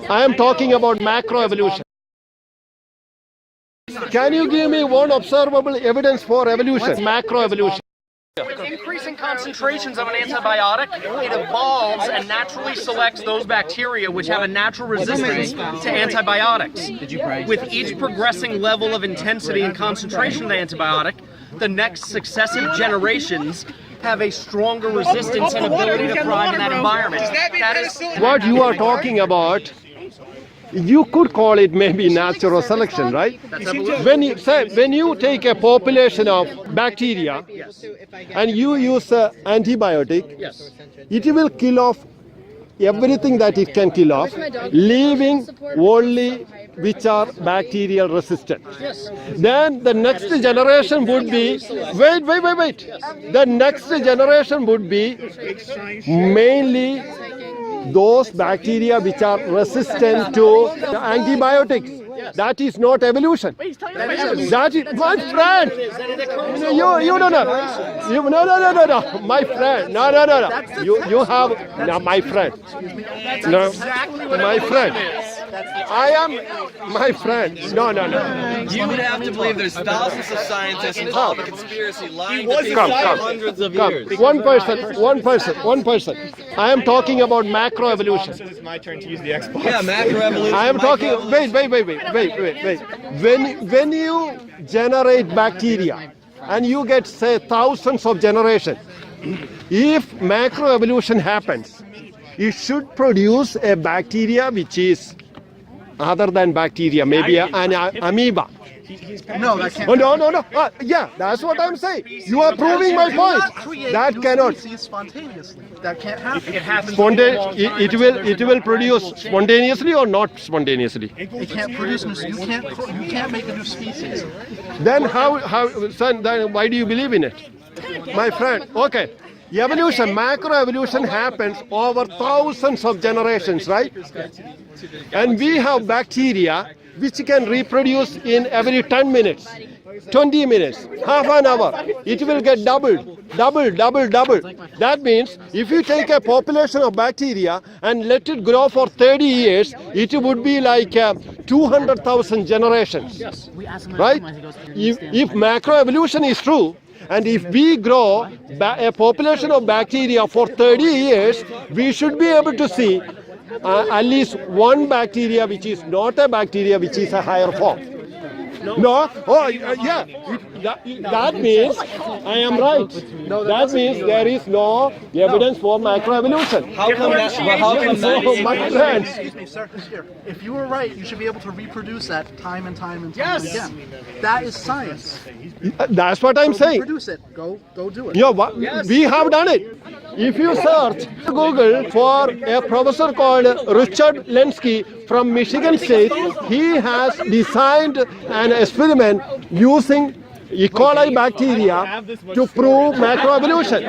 I am talking about macroevolution. Can you give me one observable evidence for evolution? Macroevolution. With increasing concentrations of an antibiotic, it evolves and naturally selects those bacteria which have a natural resistance to antibiotics. With each progressing level of intensity and concentration of the antibiotic, the next successive generations have a stronger resistance and ability to thrive in that environment. That is What you are talking about, you could call it maybe natural selection, right? When you take a population of bacteria and you use an antibiotic, it will kill off everything that it can kill off, leaving only which are bacterial resistant. Then the next generation would be, wait. The next generation would be mainly those bacteria which are resistant to antibiotics. That is not evolution. That is my friend. You don't know. No. My friend. No. You have no, my friend. No, my friend. I am my friend. No. You would have to believe there's thousands of scientists involved in the conspiracy lying to people for hundreds of years. One person. I am talking about macroevolution. It's my turn to use the Xbox. Yeah, macroevolution. I am talking. Wait. When you generate bacteria and you get, say, thousands of generations, if macroevolution happens, it should produce a bacteria which is other than bacteria, maybe an amoeba. No, that can't. No. Yeah, that's what I'm saying. You are proving my point. That cannot. Spontaneously. That can't happen. it happens. It will produce spontaneously or not spontaneously. It can't produce. You can't make a new species. Then son? Then why do you believe in it, my friend? Okay. Evolution, macroevolution happens over thousands of generations, right? And we have bacteria which can reproduce in every 10 minutes, 20 minutes, half an hour. It will get doubled. That means if you take a population of bacteria and let it grow for 30 years, it would be like 200,000 generations, right? If macroevolution is true, and if we grow a population of bacteria for 30 years, we should be able to see at least one bacteria which is not a bacteria, which is a higher form. No? Oh, yeah. That means I am right. That means there is no evidence for macroevolution. How come that? My friend. Excuse me, sir. Here, if you were right, you should be able to reproduce that time and time again. That is science. That's what I'm saying. Reproduce it. Go do it. Yeah, we have done it. If you search Google for a professor called Richard Lenski from Michigan State, he has designed an experiment using E. coli bacteria to prove macroevolution.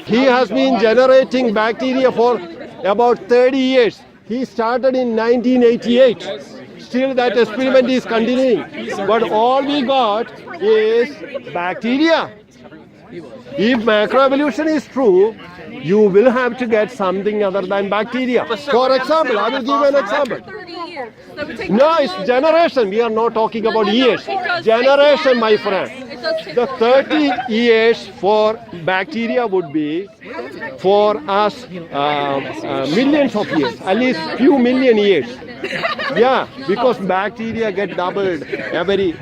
He has been generating bacteria for about 30 years. He started in 1988. Still that experiment is continuing. But all we got is bacteria. If macroevolution is true, you will have to get something other than bacteria. For example, I will give you an example. No, it's generation. We are not talking about years. Generation, my friend. The 30 years for bacteria would be for us millions of years, at least few million years. Yeah, because bacteria get doubled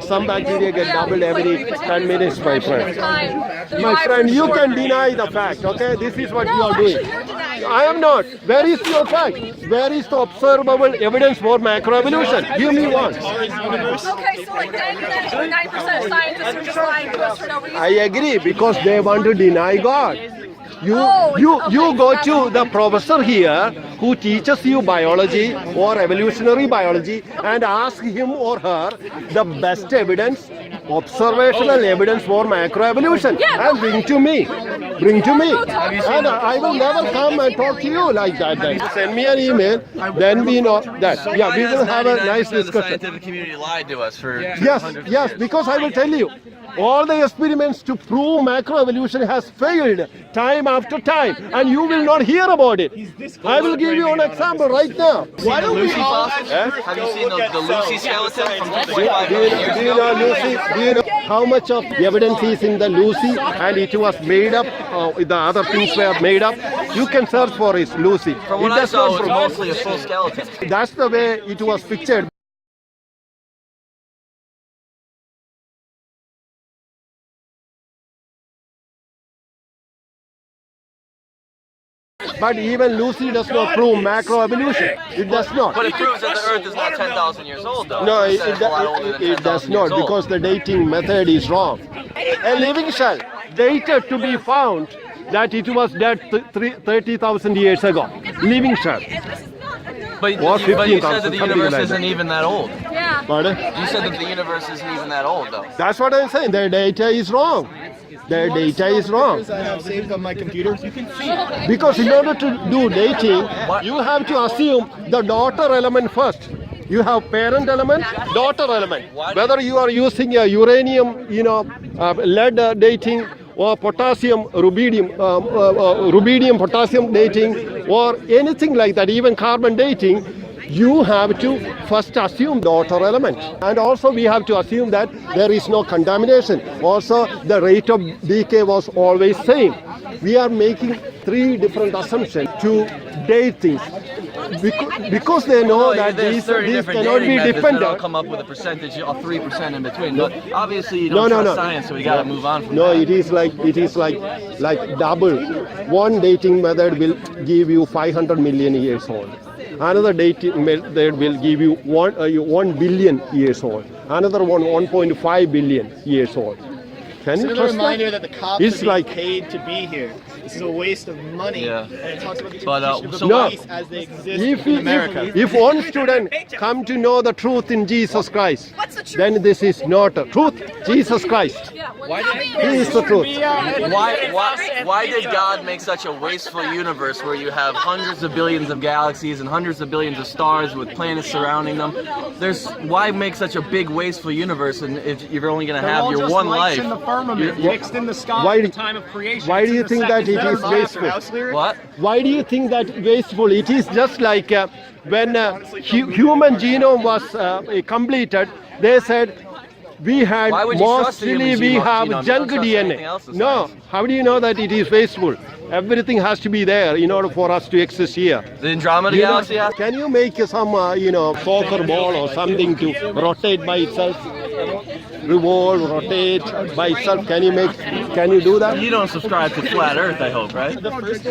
some bacteria get doubled every 10 minutes, my friend. My friend, you can deny the fact, okay? This is what you are doing. I am not. Where is your fact? Where is the observable evidence for macroevolution? Give me one. Okay, so like 99% of scientists are just lying to us for no reason. I agree, because they want to deny God. You go to the professor here who teaches you biology or evolutionary biology and ask him or her the best evidence, observational evidence for macroevolution, and bring to me. bring to me. And I will never come and talk to you like that. Then. Send me an email, then we know that. Yeah, we will have a nice The discussion. scientific community lied to us for Yes, hundreds of yes, years. because I will tell you, all the experiments to prove macroevolution has failed time after time, and you will not hear about it. I will give you an example right now. Why don't we all Have you seen the Lucy skeleton from 2.5 Do million years you ago? know Lucy? Do you know how much of evidence is in the Lucy, and it was made up? The other things were made up. You can search for it, Lucy. From what It I does saw, not it was prove- mostly a full skeleton. That's the way it was pictured. But even Lucy does not prove macroevolution. It does not. But it proves that the Earth is not 10,000 years old, though. No, It says it's a lot older than it does 10,000 not, years old. because the dating method is wrong. A living cell dated to be found that it was dead 30,000 years ago. Living cell. But Or you 15,000, said that the something universe like isn't that. even that old. Yeah. Pardon? You said that the universe isn't even that old, though. That's what I'm saying. Their data is wrong. Their data is wrong. I have saved on my computer. You can see. Because in order to do dating, you have to assume the daughter element first. You have parent element, daughter element. Whether you are using a uranium, lead dating, or potassium, rubidium, potassium dating, or anything like that, even carbon dating, you have to first assume the daughter element. And also we have to assume that there is no contamination. Also, the rate of decay was always same. We are making three different assumptions to date things. Because they know that there's these 30 different cannot be dating methods that'll dependent. come up with a percentage of 3% in between. But obviously you No, don't no, trust no. science, so we got to move on from No, that. it is like double. One dating method will give you 500 million years old. Another dating method will give you 1 billion years old. Another one 1.5 billion years old. Can you Another trust reminder that? that the cops It's are being like- paid to be here. This is a waste of money. Yeah. And it talks about the But, institution of the so- police as they exist in America. If one student come to know the truth in Jesus Christ, What's the truth? then this is not a truth. Jesus Christ. Yeah. What He is the truth. Why did God make such a wasteful universe where you have hundreds of billions of galaxies and hundreds of billions of stars with planets surrounding them? Why make such a big wasteful universe, and if you're only going to have your one life? in the firmament, mixed in the sky Why at the do- time of creation. Why It's do in you the think second that it is verse. wasteful? House lyrics? What? Why do you think that wasteful? It is just like when human genome was completed, they said we had Why would you trust the mostly human we genome? have You don't junk trust anything DNA. else in No, science. how do you know that it is wasteful? Everything has to be there in order for us to exist here. The Andromeda You know, galaxy has can you make some soccer ball or something to rotate by itself? Revolve, rotate by itself. Can you do that? You don't subscribe to flat Earth, I hope, right?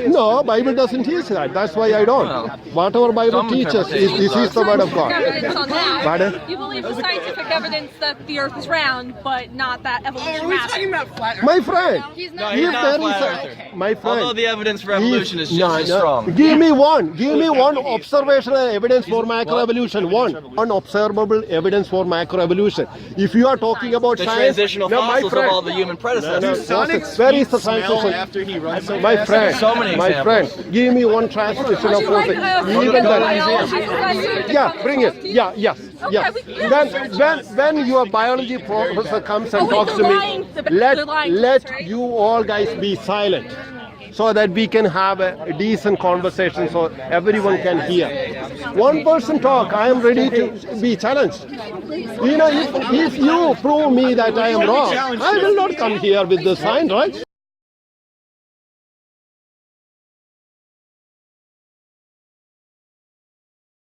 No, Bible doesn't teach that. That's why I don't. Well, Whatever Bible some teaches is interpretations this is the word of God. Evidence on that. Pardon? You believe the scientific evidence that the Earth is round, but not that evolution happened. My friend, He's not. if not there flat is earther. my friend, Although the evidence for evolution is just no, as no. strong. Give me one observational evidence for macroevolution. One observable evidence for macroevolution. If you are talking about The science, transitional no, my fossils of friend, all the human predecessors. Sonic where is the transition? After he runs so My fast. friend, So many my friend, examples. give me one transition of forces. Even that. Yeah, bring it. Yeah, yes. When your biology professor comes and talks to me, let you all guys be silent, so that we can have a decent conversation, so everyone can hear. One person talk, I am ready to be challenged. If you prove me that I am wrong, I will not come here with the sign, right?